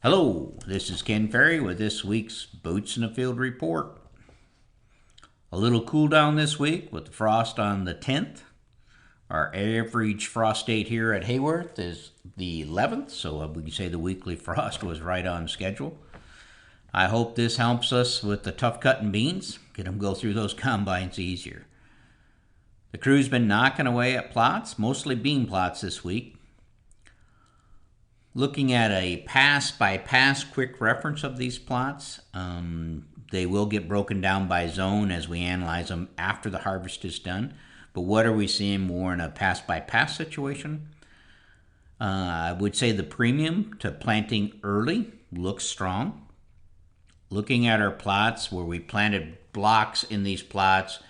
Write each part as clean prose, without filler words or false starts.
Hello, this is Ken Ferrie with this week's Boots in the Field report. A little cool down this week with the frost on the 10th. Our average frost date here at Hayworth is the 11th, so we can say the weekly frost was right on schedule. I hope this helps us with the tough cutting beans, get them go through those combines easier. The crew's been knocking away at plots, mostly bean plots this week. Looking at a pass-by-pass quick reference of these plots, they will get broken down by zone as we analyze them after the harvest is done. But what are we seeing more in a pass-by-pass situation? I would say the premium to planting early looks strong. Looking at our plots where we planted blocks in these plots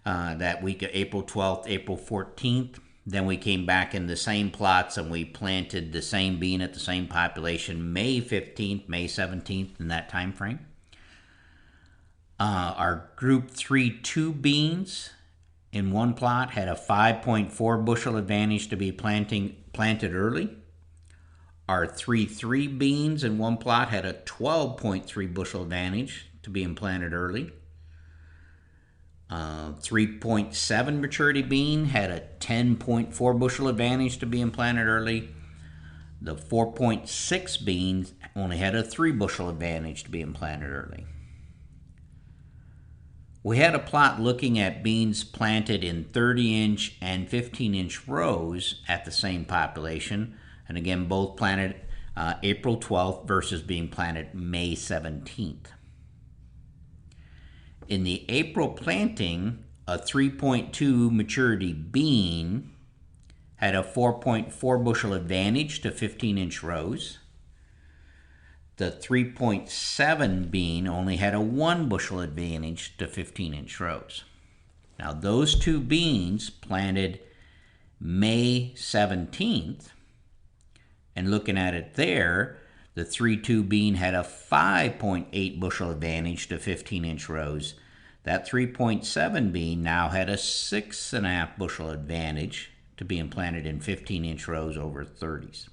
that week of April 12th, April 14th, then we came back in the same plots and we planted the same bean at the same population May 15th, May 17th in that time frame. Our group 3-2 beans in one plot had a 5.4 bushel advantage to be planted early. Our 3-3 beans in one plot had a 12.3 bushel advantage to being planted early. 3.7 maturity bean had a 10.4 bushel advantage to being planted early. The 4.6 beans only had a 3 bushel advantage to being planted early. We had a plot looking at beans planted in 30-inch and 15-inch rows at the same population, and again both planted April 12th versus being planted May 17th. In the April planting, a 3.2 maturity bean had a 4.4 bushel advantage to 15-inch rows. The 3.7 bean only had a 1 bushel advantage to 15-inch rows. Now those two beans planted May 17th, and looking at it there, the 3-2 bean had a 5.8 bushel advantage to 15-inch rows. That 3.7 bean now had a 6.5 bushel advantage to being planted in 15-inch rows over 30s.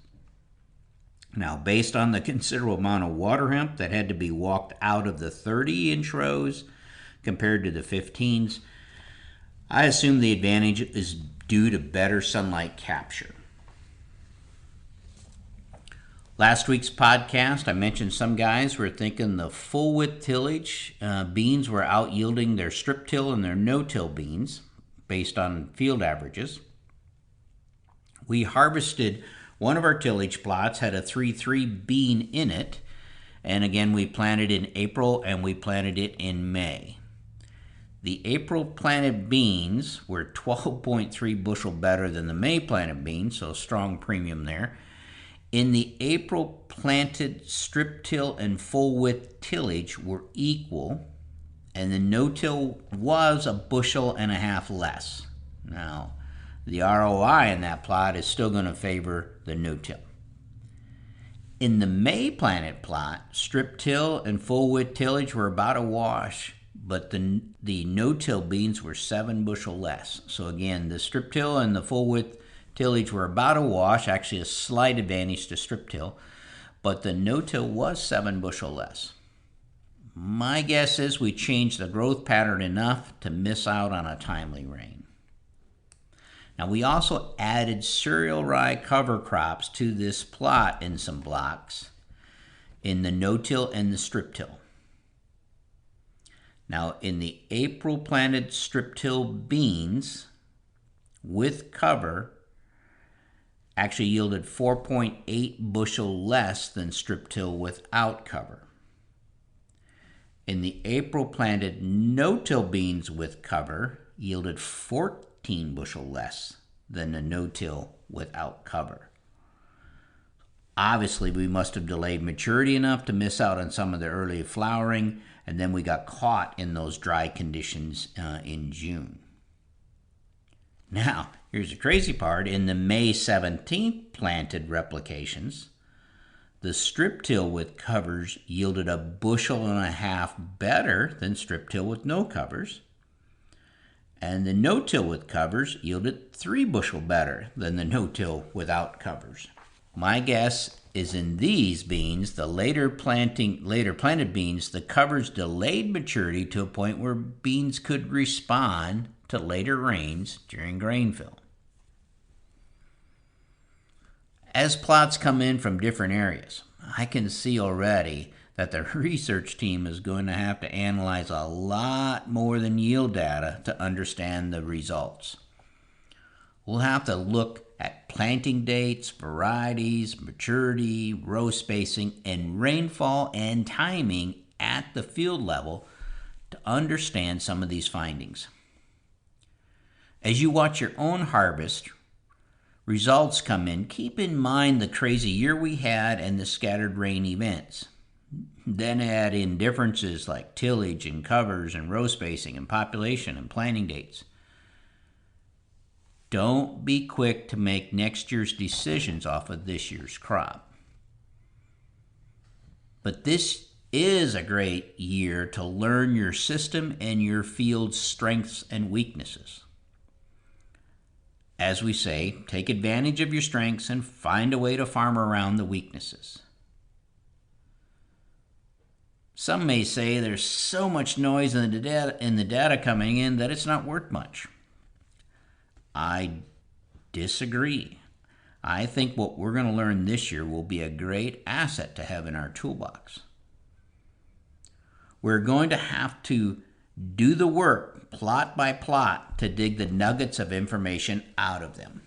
Now, based on the considerable amount of water hemp that had to be walked out of the 30-inch rows compared to the 15s, I assume the advantage is due to better sunlight capture. Last week's podcast, I mentioned some guys were thinking the full width tillage beans were out yielding their strip till and their no-till beans based on field averages. We harvested one of our tillage plots, had a 3-3 bean in it, and again we planted in April and we planted it in May. The April planted beans were 12.3 bushel better than the May planted beans, so strong premium there. In the April planted strip till and full width tillage were equal, and the no-till was 1.5 bushels less. Now, the ROI in that plot is still going to favor the no-till. In the May planted plot, strip till and full width tillage were about a wash, but the no-till beans were 7 bushel less. So again, the strip till and the full width tillage were about a wash, actually a slight advantage to strip till, but the no-till was 7 bushel less. My guess is we changed the growth pattern enough to miss out on a timely rain. Now we also added cereal rye cover crops to this plot in some blocks in the no-till and the strip till. Now in the April planted strip till beans with cover actually yielded 4.8 bushel less than strip till without cover. In the April planted no-till beans with cover yielded 14 bushel less than the no-till without cover. Obviously, we must have delayed maturity enough to miss out on some of the early flowering, and then we got caught in those dry conditions in June. Now, here's the crazy part. In the May 17th planted replications, the strip till with covers yielded 1.5 bushels better than strip till with no covers. And the no-till with covers yielded 3 bushel better than the no-till without covers. My guess is in these beans, the later planted beans, the covers delayed maturity to a point where beans could respond to later rains during grain fill. As plots come in from different areas, I can see already that the research team is going to have to analyze a lot more than yield data to understand the results. We'll have to look at planting dates, varieties, maturity, row spacing, and rainfall and timing at the field level to understand some of these findings. As you watch your own harvest results come in, keep in mind the crazy year we had and the scattered rain events. Then add in differences like tillage and covers and row spacing and population and planting dates. Don't be quick to make next year's decisions off of this year's crop. But this is a great year to learn your system and your field's strengths and weaknesses. As we say, take advantage of your strengths and find a way to farm around the weaknesses. Some may say there's so much noise in the data coming in that it's not worth much. I disagree. I think what we're going to learn this year will be a great asset to have in our toolbox. We're going to have to do the work plot by plot to dig the nuggets of information out of them.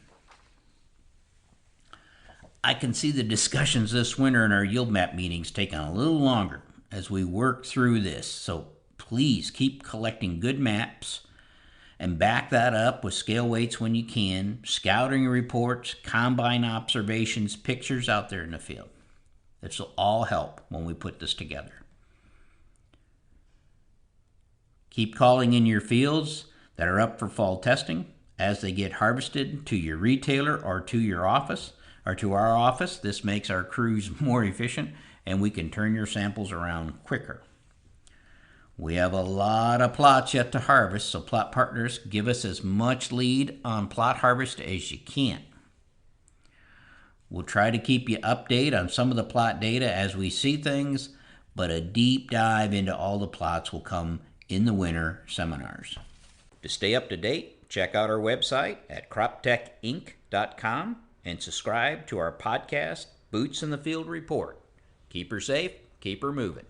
I can see the discussions this winter in our yield map meetings taking a little longer as we work through this, so please keep collecting good maps and back that up with scale weights when you can, scouting reports, combine observations, pictures out there in the field. This will all help when we put this together. Keep calling in your fields that are up for fall testing as they get harvested to your retailer or to your office or to our office. This makes our crews more efficient and we can turn your samples around quicker. We have a lot of plots yet to harvest, so plot partners, give us as much lead on plot harvest as you can. We'll try to keep you updated on some of the plot data as we see things, but a deep dive into all the plots will come in the winter seminars. To stay up to date, check out our website at croptechinc.com and subscribe to our podcast, Boots in the Field Report. Keep her safe, keep her moving.